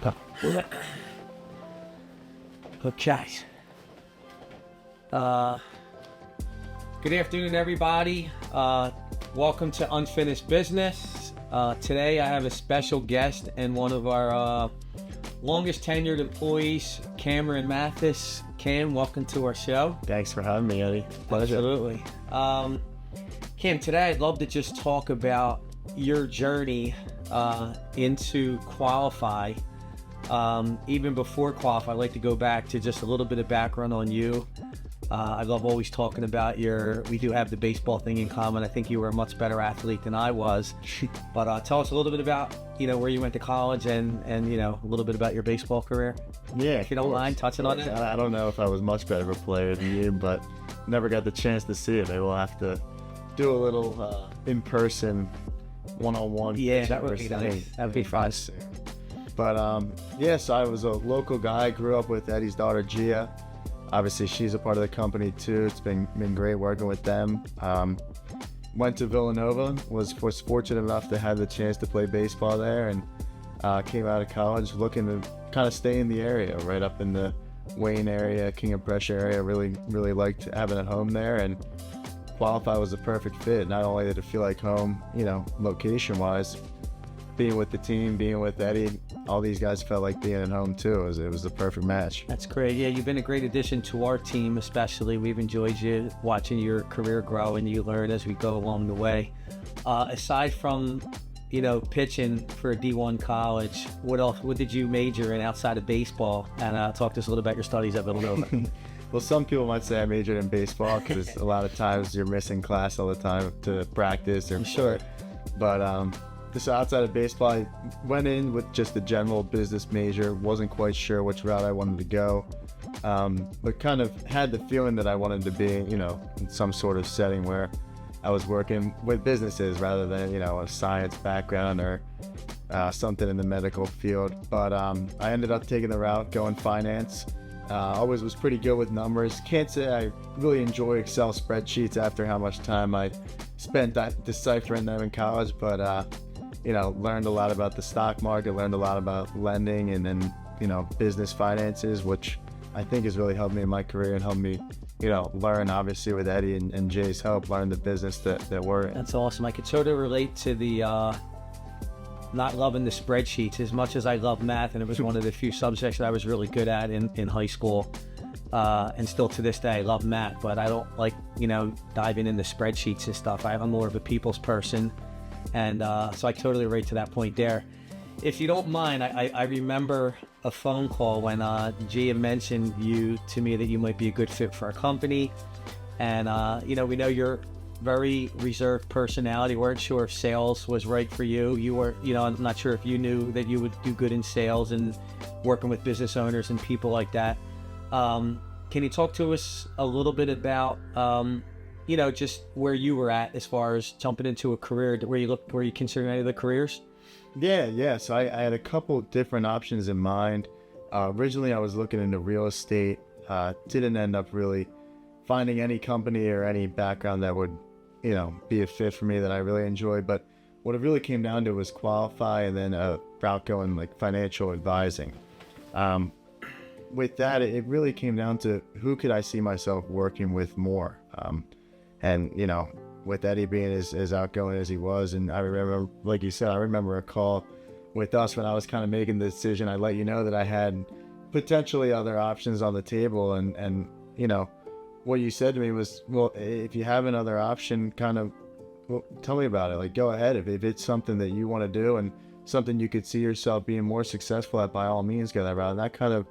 Okay. Good afternoon, everybody. Welcome to Unfinished Business. Today I have a special guest and one of our longest tenured employees, Cameron Mathis. Cam, welcome to our show. Thanks for having me, Eddie. Pleasure. Absolutely. Cam, today I'd love to just talk about your journey into Qualify. Even before Qualify, I'd like to go back to just a little bit of background on you. I love always talking about we do have the baseball thing in common. I think you were a much better athlete than I was. But tell us a little bit about, where you went to college and a little bit about your baseball career. Yeah. If you don't mind touching on it. I don't know if I was much better of a player than you, but never got the chance to see it. Maybe we'll have to do a little in-person, one-on-one. Yeah, that would be nice. That'd be fun. But so I was a local guy. Grew up with Eddie's daughter, Gia. Obviously, she's a part of the company too. It's been great working with them. Went to Villanova. Was fortunate enough to have the chance to play baseball there, and came out of college looking to kind of stay in the area, right up in the Wayne area, King of Prussia area. Really liked having a home there, and Qualify was a perfect fit. Not only did it feel like home, location-wise, being with the team, being with Eddie, all these guys felt like being at home too. It was the perfect match. That's great. Yeah, you've been a great addition to our team, especially. We've enjoyed you, watching your career grow, and you learn as we go along the way. Aside from, pitching for a D1 college, what did you major in outside of baseball? And talk to us a little about your studies at Villanova. Well, some people might say I majored in baseball because a lot of times you're missing class all the time to practice. Sure. But so outside of baseball, I went in with just a general business major. Wasn't quite sure which route I wanted to go, but kind of had the feeling that I wanted to be, in some sort of setting where I was working with businesses rather than, a science background or something in the medical field. But I ended up taking the route going finance. Always was pretty good with numbers. Can't say I really enjoy Excel spreadsheets after how much time I spent deciphering them in college, but learned a lot about the stock market, learned a lot about lending, and then, business finances, which I think has really helped me in my career and helped me, learn, obviously, with Eddie and Jay's help, learn the business that we're in. That's awesome. I could sort of relate to the not loving the spreadsheets as much as I love math, and it was one of the few subjects that I was really good at in high school. And still to this day, I love math, but I don't like, diving into spreadsheets and stuff. I'm more of a people's person. And so I totally relate to that point there. If you don't mind, I remember a phone call when Gia mentioned you to me that you might be a good fit for our company. And, we know you're very reserved personality. Weren't sure if sales was right for you. You were, I'm not sure if you knew that you would do good in sales and working with business owners and people like that. Can you talk to us a little bit about just where you were at as far as jumping into a career, were you considering any of the careers? Yeah. So I had a couple different options in mind. Originally, I was looking into real estate. Didn't end up really finding any company or any background that would, be a fit for me that I really enjoyed. But what it really came down to was Qualify and then a route going like financial advising. With that, it really came down to who could I see myself working with more. And, with Eddie being as outgoing as he was, and I remember, like you said, I remember a call with us when I was kind of making the decision. I let you know that I had potentially other options on the table, and what you said to me was, well, if you have another option, tell me about it. Like, go ahead. If it's something that you want to do and something you could see yourself being more successful at, by all means, go that route. And that kind of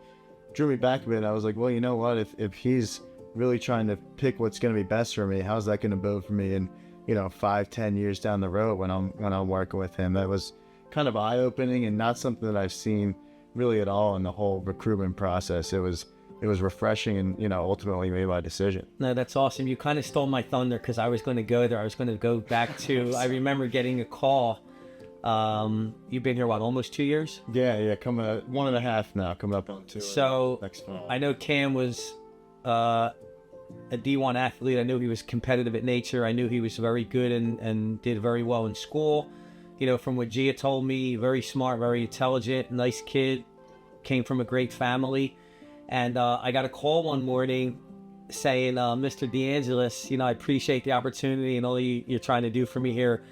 drew me back a bit. I was like, well, you know what? If he's really trying to pick what's going to be best for me, how's that going to bode for me in 5-10 years down the road when I'm working with him? That was kind of eye-opening and not something that I've seen really at all in the whole recruitment process. It was refreshing and ultimately made my decision. No, that's awesome. You kind of stole my thunder because I was going to go there. I was going to go back to I remember getting a call. You've been here almost 2 years? Yeah, coming 1.5 now, coming up on 2. So next fall. I know Cam was a D1 athlete. I knew he was competitive at nature. I knew he was very good and did very well in school. From what Gia told me, very smart, very intelligent, nice kid. came from a great family. And I got a call one morning saying, Mr. DeAngelis, I appreciate the opportunity and all you're trying to do for me here.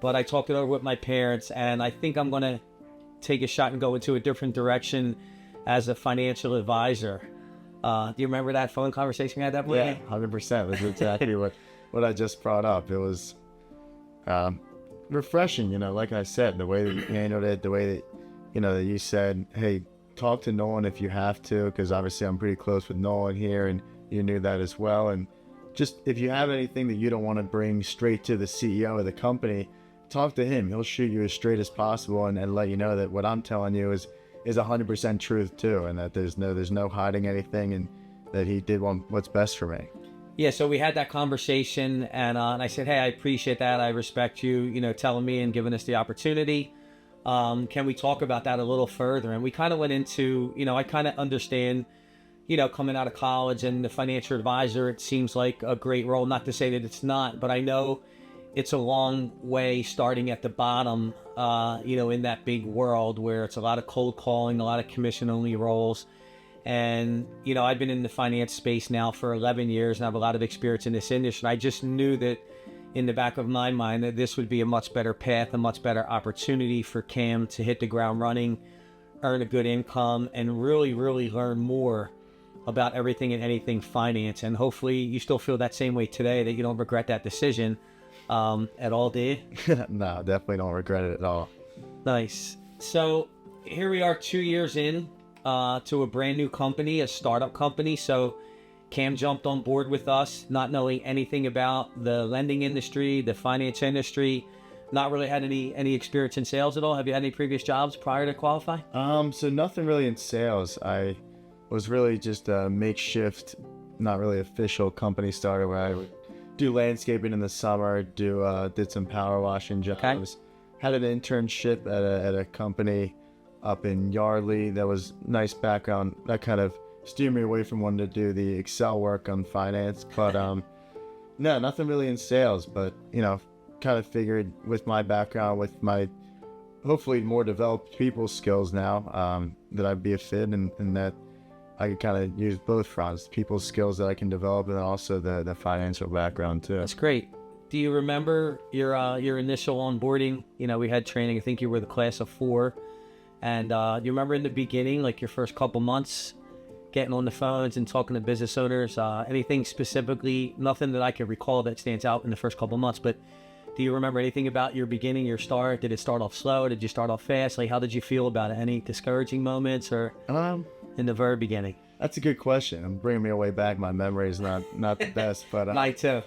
But I talked it over with my parents, and I think I'm going to take a shot and go into a different direction as a financial advisor. Do you remember that phone conversation we had that morning? Yeah, 100%. That's exactly what I just brought up. It was refreshing, like I said, the way that you handled it, the way that, that you said, hey, talk to Nolan if you have to, because obviously I'm pretty close with Nolan here, and you knew that as well. And just if you have anything that you don't want to bring straight to the CEO of the company, talk to him. He'll shoot you as straight as possible and let you know that what I'm telling you is 100% truth too, and that there's no hiding anything, and that he did what's best for me. Yeah, so we had that conversation, and I said, hey, I appreciate that. I respect you, telling me and giving us the opportunity. Can we talk about that a little further? And we kind of went into, I kind of understand, coming out of college and the financial advisor, it seems like a great role. Not to say that it's not, but I know it's a long way starting at the bottom, in that big world where it's a lot of cold calling, a lot of commission-only roles. And, I've been in the finance space now for 11 years and I have a lot of experience in this industry. I just knew that in the back of my mind that this would be a much better path, a much better opportunity for Cam to hit the ground running, earn a good income, and really, really learn more about everything and anything finance. And hopefully you still feel that same way today, that you don't regret that decision at all, do you? No, definitely don't regret it at all. Nice. So here we are 2 years in to a brand new company, a startup company. So Cam jumped on board with us, not knowing anything about the lending industry, the finance industry, not really had any experience in sales at all. Have you had any previous jobs prior to qualify? So nothing really in sales. I was really just a makeshift, not really official company starter where I would do landscaping in the summer, did some power washing jobs. Okay. Had an internship at a company up in Yardley. That was nice background. That kind of steered me away from wanting to do the Excel work on finance. But no, nothing really in sales. But kind of figured with my background, with my hopefully more developed people skills now, that I'd be a fit, and that I could kind of use both fronts, people skills that I can develop, and also the financial background too. That's great. Do you remember your initial onboarding? We had training. I think you were the class of 4. And you remember in the beginning, like your first couple months, getting on the phones and talking to business owners, anything specifically, nothing that I can recall that stands out in the first couple months, but do you remember anything about your beginning, your start? Did it start off slow? Did you start off fast? Like, how did you feel about it? Any discouraging moments or in the very beginning? That's a good question. I'm bringing me way back. My memory is not the best, but Mine too.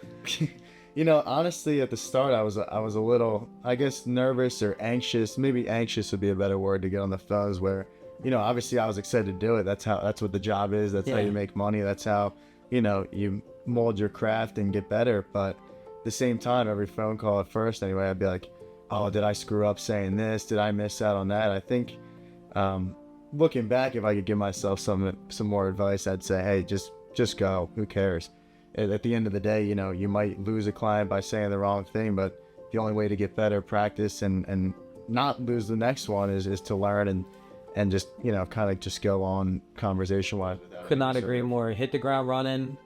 Honestly, at the start, I was a little, I guess, nervous or anxious. Maybe anxious would be a better word to get on the phones. Where, obviously, I was excited to do it. That's what the job is. That's how you make money. That's how, you mold your craft and get better. But at the same time, every phone call at first, anyway, I'd be like, oh, did I screw up saying this? Did I miss out on that? I think, looking back, if I could give myself some more advice, I'd say, hey, just go. Who cares? At the end of the day, you might lose a client by saying the wrong thing, but the only way to get better, practice, and not lose the next one is to learn and just, kind of just go on conversation-wise. Could not agree more. Hit the ground running.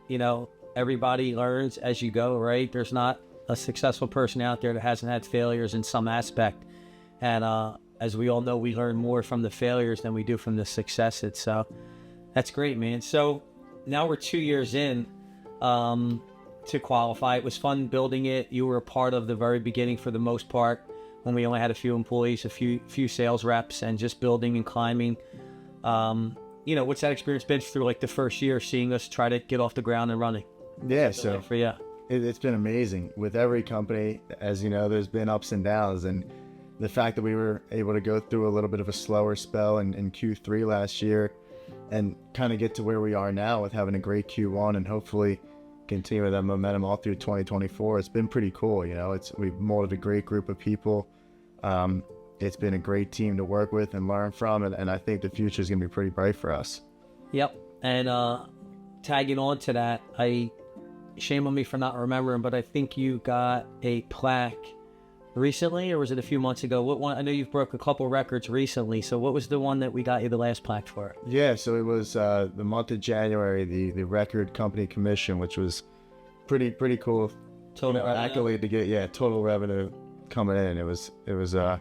Everybody learns as you go, right? There's not a successful person out there that hasn't had failures in some aspect. And as we all know, we learn more from the failures than we do from the successes. So that's great, man. So now we're 2 years in to qualify. It was fun building it. You were a part of the very beginning for the most part, when we only had a few employees, a few sales reps, and just building and climbing. What's that experience been through like the first year, seeing us try to get off the ground and running? Yeah, so for you. It's been amazing. With every company, as you know, there's been ups and downs, and the fact that we were able to go through a little bit of a slower spell in Q3 last year and kind of get to where we are now with having a great Q1 and hopefully continue that momentum all through 2024. It's been pretty cool. We've molded a great group of people. It's been a great team to work with and learn from, and I think the future is going to be pretty bright for us. Yep. And tagging on to that, shame on me for not remembering, but I think you got a plaque recently, or was it a few months ago? What one? I know you've broke a couple records recently. So what was the one that we got you the last plaque for? Yeah, so it was the month of January, the record company commission, which was pretty cool. Total revenue? Accolade to get, yeah, total revenue coming in. It was a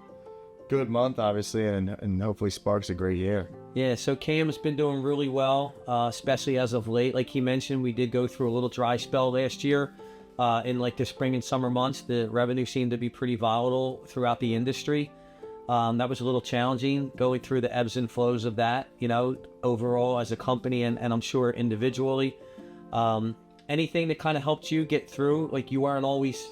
good month, obviously, and hopefully sparks a great year. Yeah, so Cam's been doing really well, especially as of late. Like he mentioned, we did go through a little dry spell last year. In like the spring and summer months, the revenue seemed to be pretty volatile throughout the industry. That was a little challenging going through the ebbs and flows of that, overall as a company and I'm sure individually. Anything that kind of helped you get through, like you weren't always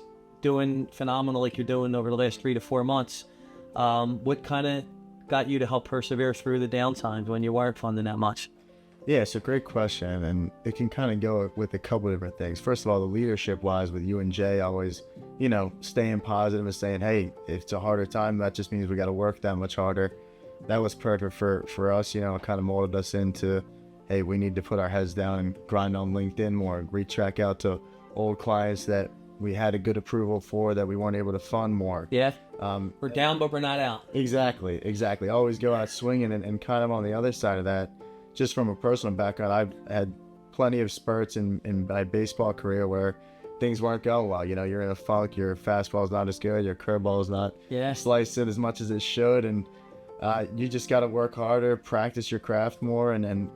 doing phenomenal like you're doing over the last 3 to 4 months. What kind of got you to help persevere through the downtimes when you weren't funding that much? Yeah, it's a great question, and it can kind of go with a couple of different things. First of all, the leadership-wise with you and Jay, always, staying positive and saying, hey, if it's a harder time, that just means we got to work that much harder. That was perfect for us, it kind of molded us into, hey, we need to put our heads down and grind on LinkedIn more, reach back out to old clients that we had a good approval for that we weren't able to fund more. Yeah, we're down, but we're not out. Exactly. Always go out swinging, and kind of on the other side of that, just from a personal background, I've had plenty of spurts in my baseball career where things weren't going well. You're in a funk, your fastball's not as good, your curveball's not sliced in as much as it should, and you just got to work harder, practice your craft more, and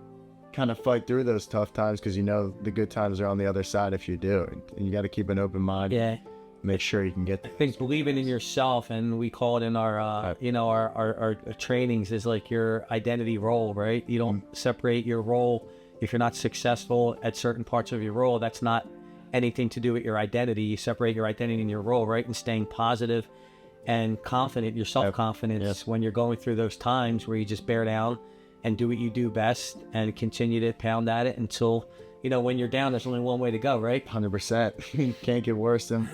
kind of fight through those tough times because the good times are on the other side if you do. And you got to keep an open mind. Yeah. Make sure you can get there. I think believing in yourself, and we call it in our our trainings, is like your identity role, right? You don't separate your role. If you're not successful at certain parts of your role, that's not anything to do with your identity. You separate your identity and your role, right? And staying positive and confident, your self-confidence when you're going through those times where you just bear down and do what you do best and continue to pound at it until, when you're down, there's only one way to go, right? 100%. Can't get worse than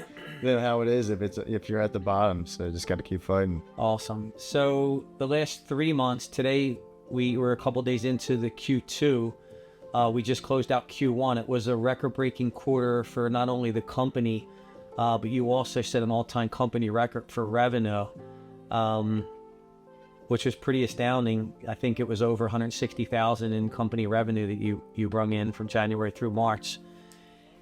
how it is if you're at the bottom. So just got to keep fighting. Awesome. So the last 3 months, today we were a couple days into the Q2. We just closed out Q1. It was a record-breaking quarter for not only the company, but you also set an all-time company record for revenue, which was pretty astounding. I think it was over 160,000 in company revenue that you brung in from January through March.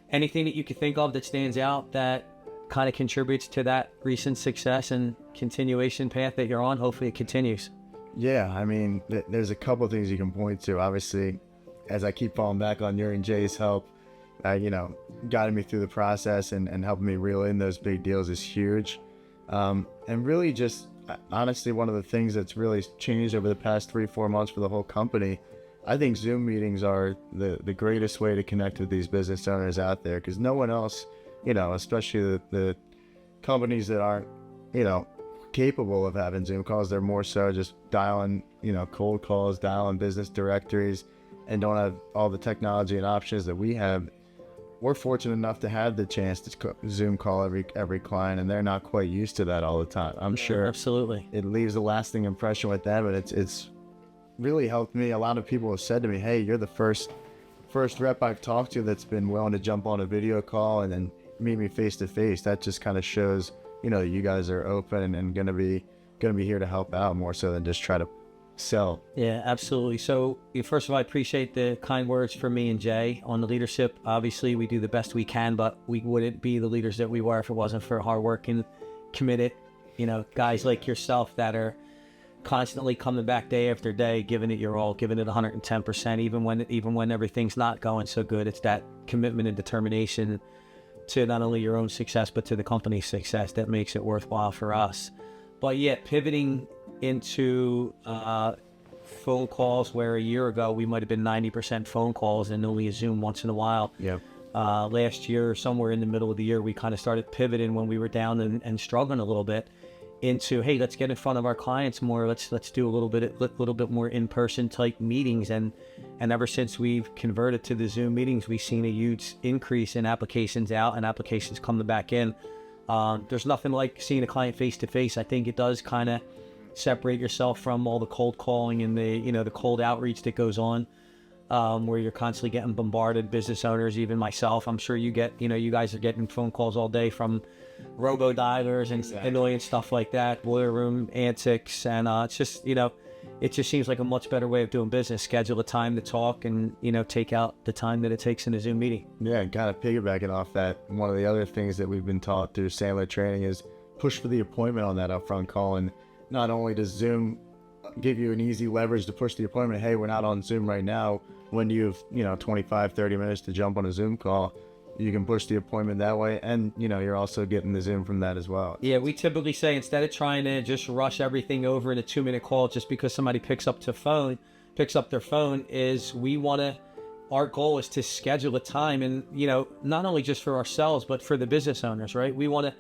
Anything that you could think of that stands out that kind of contributes to that recent success and continuation path that you're on? Hopefully it continues. Yeah, I mean, there's a couple of things you can point to. Obviously, as I keep falling back on your and Jay's help, guiding me through the process and helping me reel in those big deals is huge. And really just, honestly, one of the things that's really changed over the past 3-4 months for the whole company, I think Zoom meetings are the greatest way to connect with these business owners out there, because no one else, especially the companies that aren't, capable of having Zoom calls, they're more so just dialing, cold calls, dialing business directories, and don't have all the technology and options that we have. We're fortunate enough to have the chance to Zoom call every client, and they're not quite used to that all the time. I'm sure absolutely it leaves a lasting impression with them, and it's really helped me. A lot of people have said to me, hey, you're the first rep I've talked to that's been willing to jump on a video call and then meet me face to face. That just kind of shows, you guys are open and gonna be here to help out more so than just try to sell. Yeah, absolutely. So first of all, I appreciate the kind words from me and Jay on the leadership. Obviously, we do the best we can, but we wouldn't be the leaders that we were if it wasn't for hard work and committed, guys like yourself that are constantly coming back day after day, giving it your all, giving it 110%, even when everything's not going so good. It's that commitment and determination to not only your own success, but to the company's success that makes it worthwhile for us. But yet, pivoting into phone calls where a year ago we might have been 90% phone calls and only a Zoom once in a while. Yeah. Last year, somewhere in the middle of the year, we kind of started pivoting when we were down and struggling a little bit into, hey, let's get in front of our clients more. Let's do a little bit more in-person type meetings. And ever since we've converted to the Zoom meetings, we've seen a huge increase in applications out and applications coming back in. There's nothing like seeing a client face to face. I think it does kind of separate yourself from all the cold calling and the cold outreach that goes on, where you're constantly getting bombarded. Business owners, even myself, I'm sure you guys are getting phone calls all day from robo dialers and annoying stuff like that, boiler room antics, and it's just, it just seems like a much better way of doing business. Schedule a time to talk and, take out the time that it takes in a Zoom meeting. Yeah, and kind of piggybacking off that, one of the other things that we've been taught through Sandler training is push for the appointment on that upfront call. And not only does Zoom give you an easy leverage to push the appointment, hey, we're not on Zoom right now. When you have, 25, 30 minutes to jump on a Zoom call, you can push the appointment that way. And, you're also getting the Zoom from that as well. Yeah, we typically say instead of trying to just rush everything over in a 2-minute call just because somebody picks up their phone, is our goal is to schedule a time and, not only just for ourselves, but for the business owners, right? We want to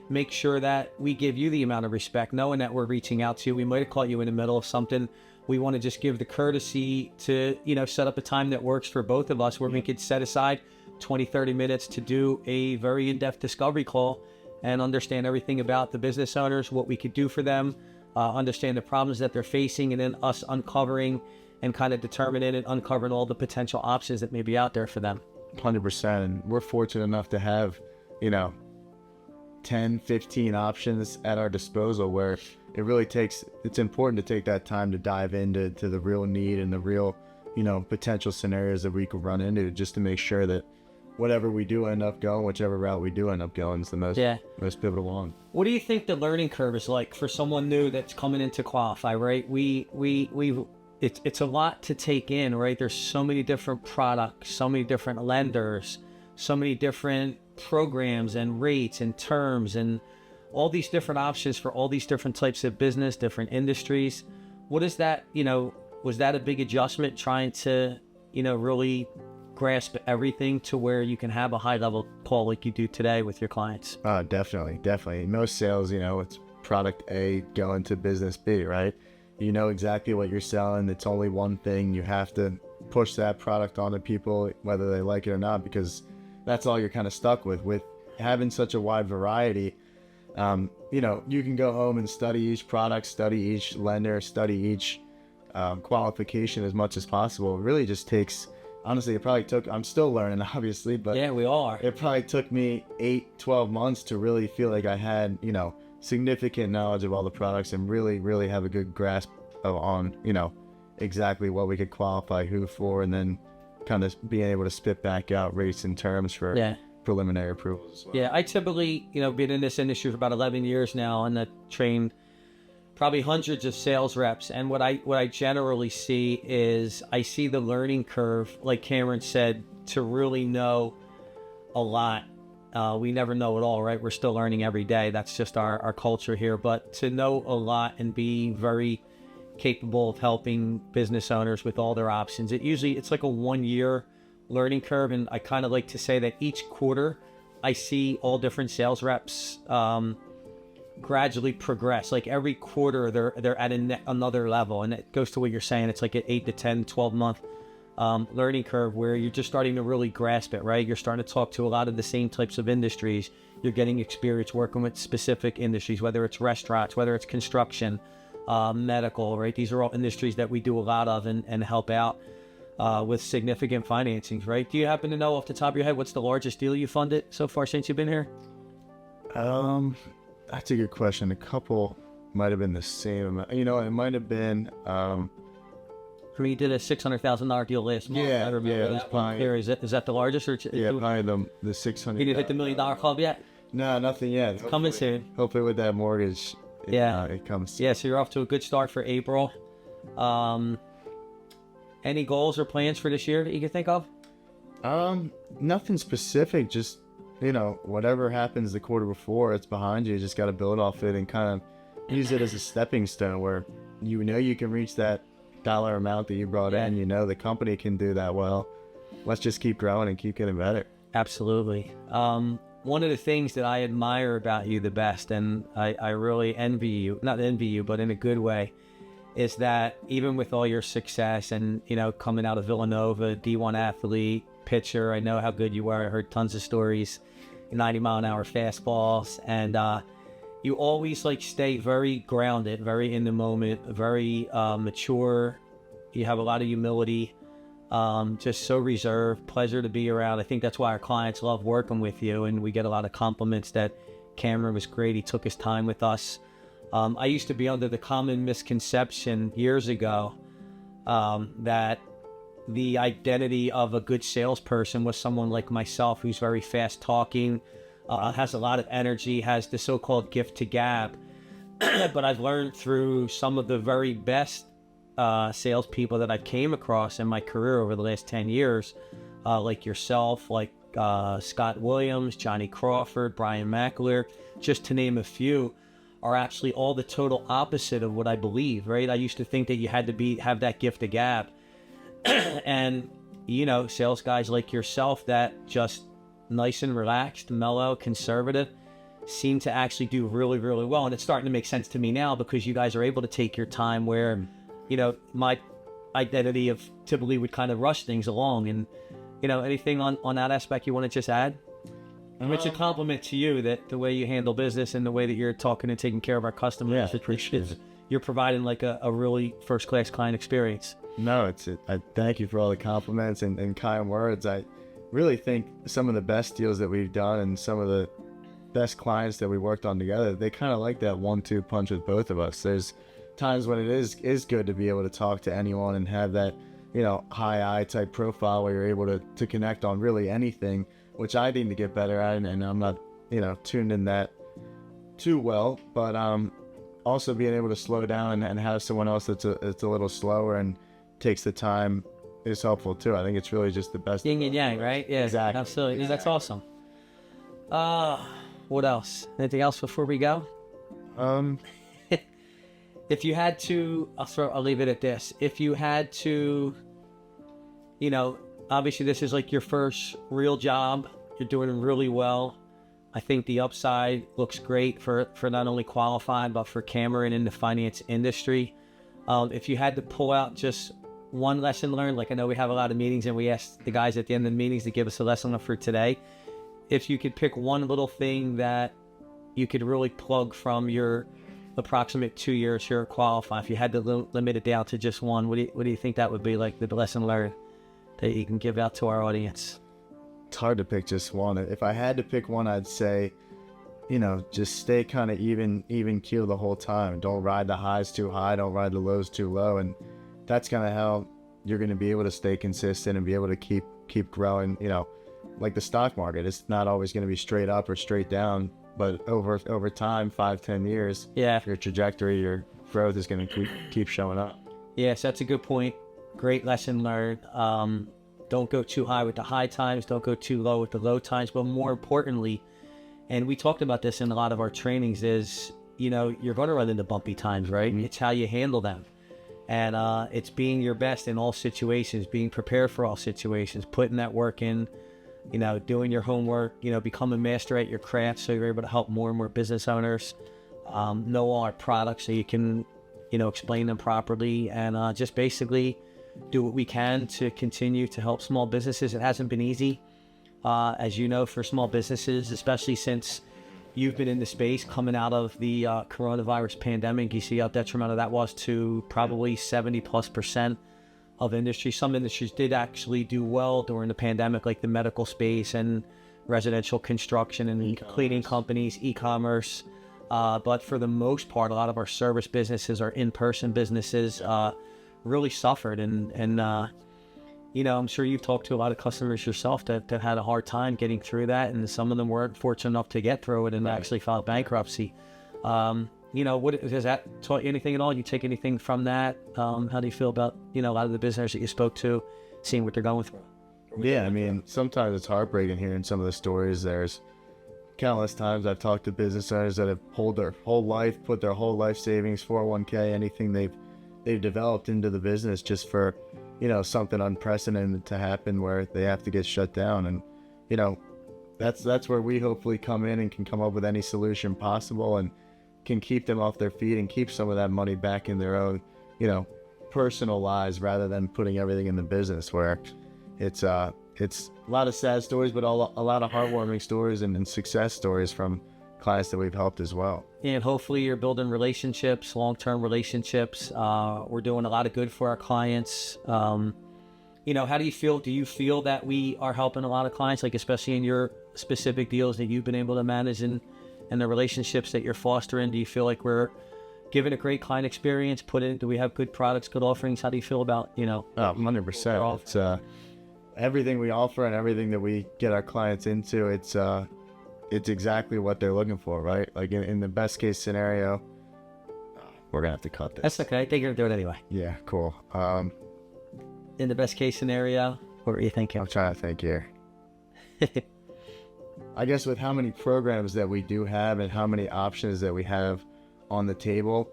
make sure that we give you the amount of respect, knowing that we're reaching out to you. We might have caught you in the middle of something. We want to just give the courtesy to, set up a time that works for both of us where we could set aside 20, 30 minutes to do a very in-depth discovery call and understand everything about the business owners, what we could do for them, understand the problems that they're facing, and then us uncovering and kind of determining and uncovering all the potential options that may be out there for them. 100%. And we're fortunate enough to have, 10, 15 options at our disposal where it's important to take that time to dive into the real need and the real, potential scenarios that we could run into, just to make sure that whatever we do end up going, whichever route we do end up going, is the most pivotal one. What do you think the learning curve is like for someone new that's coming in to qualify, right? It's a lot to take in, right? There's so many different products, so many different lenders, so many different programs and rates and terms and all these different options for all these different types of business, different industries. What is that, was that a big adjustment trying to, really grasp everything to where you can have a high level call like you do today with your clients? Definitely. Most sales, it's product A going to business B, right? You know exactly what you're selling. It's only one thing. You have to push that product onto people, whether they like it or not, because that's all you're kind of stuck with having such a wide variety. You can go home and study each product, study each lender, study each qualification as much as possible. It really just takes, honestly, I'm still learning, obviously, but yeah, we are. It probably took me 8-12 months to really feel like I had, significant knowledge of all the products and really, really have a good grasp on, exactly what we could qualify who for, and then kind of being able to spit back out rates and terms for preliminary approvals as well. Yeah, I typically, been in this industry for about 11 years now, and I've trained probably hundreds of sales reps. And what I generally see is I see the learning curve, like Cameron said, to really know a lot. We never know it all, right? We're still learning every day. That's just our culture here. But to know a lot and be very capable of helping business owners with all their options, it's like a 1-year learning curve. And I kind of like to say that each quarter I see all different sales reps gradually progress. Like every quarter they're at another level, and it goes to what you're saying. It's like an 8 to 10, 12 month learning curve where you're just starting to really grasp it, right? You're starting to talk to a lot of the same types of industries. You're getting experience working with specific industries, whether it's restaurants, whether it's construction, medical, right? These are all industries that we do a lot of and help out with significant financings, right? Do you happen to know off the top of your head what's the largest deal you funded so far since you've been here? That's a good question. A couple might have been the same amount. It might have been. You did a $600,000 deal last month. Yeah, I remember that was probably. Is that the largest? Or probably the 600. You didn't hit the $1 million club yet? No, nothing yet. It's coming soon. Hopefully with that mortgage, it comes. Yeah, so you're off to a good start for April. Any goals or plans for this year that you can think of? Nothing specific. Just whatever happens the quarter before, it's behind you. You just got to build off it and kind of use it as a stepping stone where you can reach that dollar amount that you brought in. The company can do that well. Let's just keep growing and keep getting better. Absolutely. One of the things that I admire about you the best, and I really envy you, not envy you, but in a good way, is that even with all your success and, coming out of Villanova, D1 athlete, pitcher, I know how good you were. I heard tons of stories, 90-mile-an-hour fastballs, and you always stay very grounded, very in the moment, very mature. You have a lot of humility, just so reserved, pleasure to be around. I think that's why our clients love working with you, and we get a lot of compliments that Cameron was great. He took his time with us. I used to be under the common misconception years ago that the identity of a good salesperson was someone like myself who's very fast talking, has a lot of energy, has the so-called gift to gab. But I've learned through some of the very best salespeople that I've came across in my career over the last 10 years, like yourself, like Scott Williams, Johnny Crawford, Brian McAleer, just to name a few, are actually all the total opposite of what I believe, right? I used to think that you had to have that gift of gab. And, you know, sales guys like yourself that just nice and relaxed, mellow, conservative, seem to actually do really, really well. And it's starting to make sense to me now because you guys are able to take your time where, you know, my identity of typically would kind of rush things along. And, you know, anything on that aspect you want to just add? And it's a compliment to you that the way you handle business and the way that you're talking and taking care of our customers. Yeah, appreciate it. You're providing like a really first-class client experience. No, I thank you for all the compliments and kind words. I really think some of the best deals that we've done and some of the best clients that we worked on together, they kind of like that 1-2 punch with both of us. There's times when it is good to be able to talk to anyone and have that, you know, high I type profile where you're able to connect on really anything, which I need to get better at, and I'm not, you know, tuned in that too well. But also being able to slow down and have someone else that's a little slower and takes the time is helpful too. I think it's really just the best. Yin and yang, right? Yeah, exactly. Absolutely. That's awesome. What else? Anything else before we go? If you had to, I'll leave it at this. If you had to, you know, obviously this is like your first real job. You're doing really well. I think the upside looks great for not only qualified, but for Cameron in the finance industry. If you had to pull out just one lesson learned, like I know we have a lot of meetings and we ask the guys at the end of the meetings to give us a lesson for today. If you could pick one little thing that you could really plug from your approximate 2 years here at Qualify, if you had to limit it down to just one, what do you think that would be, like the lesson learned that you can give out to our audience? It's hard to pick just one. If I had to pick one, I'd say, you know, just stay kind of even keel the whole time. Don't ride the highs too high. Don't ride the lows too low. And that's kind of how you're going to be able to stay consistent and be able to keep growing. You know, like the stock market, it's not always going to be straight up or straight down, but over time, 5-10 years, yeah, your trajectory, your growth is going to keep showing up. Yes, that's a good point. Great lesson learned. Don't go too high with the high times. Don't go too low with the low times. But more importantly, and we talked about this in a lot of our trainings, is, you know, you're going to run into bumpy times, right? Mm-hmm. It's how you handle them. And it's being your best in all situations, being prepared for all situations, putting that work in, you know, doing your homework, you know, become a master at your craft so you're able to help more and more business owners know all our products so you can, you know, explain them properly, and just basically do what we can to continue to help small businesses. It hasn't been easy, as you know, for small businesses, especially since you've been in the space coming out of the coronavirus pandemic. You see how detrimental that was to probably 70+% of industry. Some industries did actually do well during the pandemic, like the medical space and residential construction and cleaning companies, e-commerce. But for the most part, a lot of our service businesses, our in-person businesses, really suffered. And you know, I'm sure you've talked to a lot of customers yourself that had a hard time getting through that, and some of them weren't fortunate enough to get through it and actually filed bankruptcy. You know, what has that taught you anything at all? You take anything from that? How do you feel about, you know, a lot of the businesses that you spoke to, seeing what they're going through? Yeah, I mean, sometimes it's heartbreaking hearing some of the stories. There's countless times I've talked to business owners that have pulled their whole life, put their whole life savings, 401k, anything they've developed into the business just for, you know, something unprecedented to happen where they have to get shut down. And, you know, that's where we hopefully come in and can come up with any solution possible and can keep them off their feet and keep some of that money back in their own, you know, personal lives rather than putting everything in the business, where it's a lot of sad stories, but a lot of heartwarming stories and success stories from clients that we've helped as well. And hopefully you're building relationships, long-term relationships. We're doing a lot of good for our clients. You know, how do you feel? Do you feel that we are helping a lot of clients, like especially in your specific deals that you've been able to manage and and the relationships that you're fostering? Do you feel like we're giving a great client experience? Do we have good products, good offerings? How do you feel about, 100%. It's everything we offer and everything that we get our clients into. It's exactly what they're looking for, right? Like in the best case scenario, we're gonna have to cut this. That's okay. They're gonna do it anyway. Yeah, cool. In the best case scenario, what were you thinking? I'm trying to think here. I guess with how many programs that we do have and how many options that we have on the table,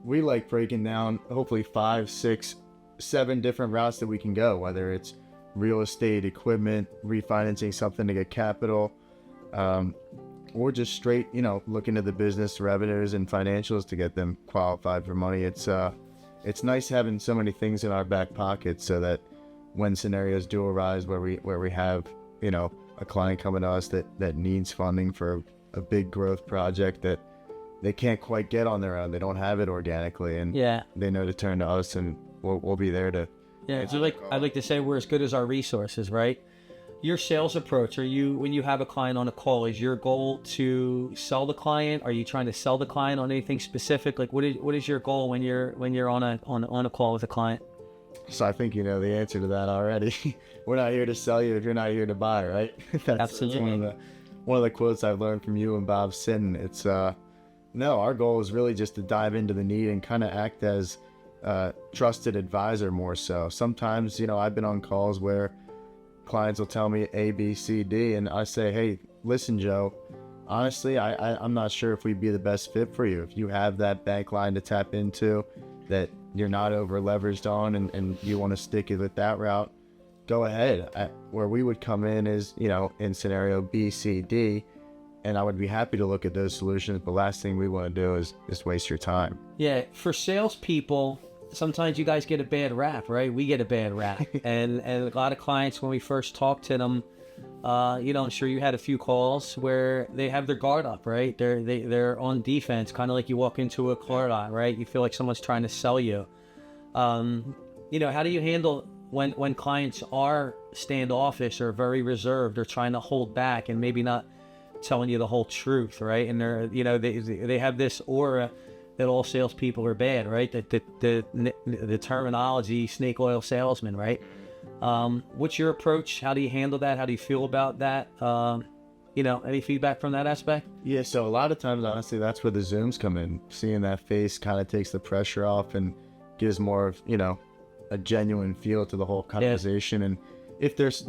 we like breaking down hopefully 5, 6, 7 different routes that we can go, whether it's real estate, equipment, refinancing something to get capital, or just straight, looking at the business revenues and financials to get them qualified for money. It's nice having so many things in our back pocket so that when scenarios do arise where we have, a client coming to us that needs funding for a big growth project that they can't quite get on their own, they don't have it organically, and they know to turn to us, and we'll be there to. Yeah, I'd like to say we're as good as our resources, right? Your sales approach, when you have a client on a call, is your goal to sell the client? Are you trying to sell the client on anything specific? Like what is your goal when you're on a call with a client? So I think you know the answer to that already. We're not here to sell you if you're not here to buy, right? That's Absolutely. One of the quotes I've learned from you and Bob Sinton. It's no, our goal is really just to dive into the need and kind of act as a trusted advisor more so. Sometimes, I've been on calls where clients will tell me A, B, C, D, and I say, hey, listen, Joe, honestly, I'm not sure if we'd be the best fit for you. If you have that bank line to tap into that you're not over leveraged on and you want to stick it with that route, go ahead. Where we would come in is, in scenario B, C, D, and I would be happy to look at those solutions. But last thing we want to do is just waste your time. Yeah. For salespeople, sometimes you guys get a bad rap, right? We get a bad rap. and a lot of clients, when we first talk to them, I'm sure you had a few calls where they have their guard up, right? They're on defense, kind of like you walk into a car lot, right? You feel like someone's trying to sell you. How do you handle when clients are standoffish or very reserved or trying to hold back and maybe not telling you the whole truth, right? And they're, they have this aura that all salespeople are bad, right? That the terminology, snake oil salesman, right? What's your approach? How do you handle that? How do you feel about that? Any feedback from that aspect? Yeah, so a lot of times, honestly, that's where the Zooms come in. Seeing that face kind of takes the pressure off and gives more of, a genuine feel to the whole conversation. Yeah. And if there's,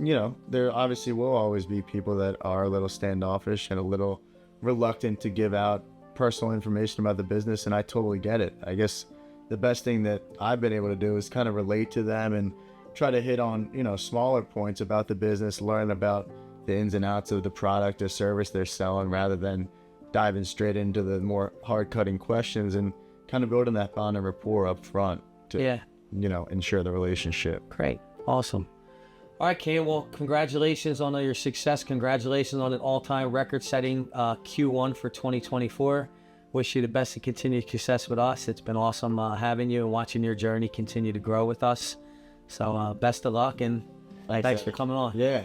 there obviously will always be people that are a little standoffish and a little reluctant to give out personal information about the business, and I totally get it. I guess the best thing that I've been able to do is kind of relate to them and try to hit on, smaller points about the business, learn about the ins and outs of the product or service they're selling, rather than diving straight into the more hard-cutting questions, and kind of building that bond and rapport up front to, ensure the relationship. Great. Awesome. All right, Cam, well, congratulations on your success. Congratulations on an all-time record-setting Q1 for 2024. Wish you the best and continued success with us. It's been awesome having you and watching your journey continue to grow with us. So best of luck, and thanks for coming on. Yeah.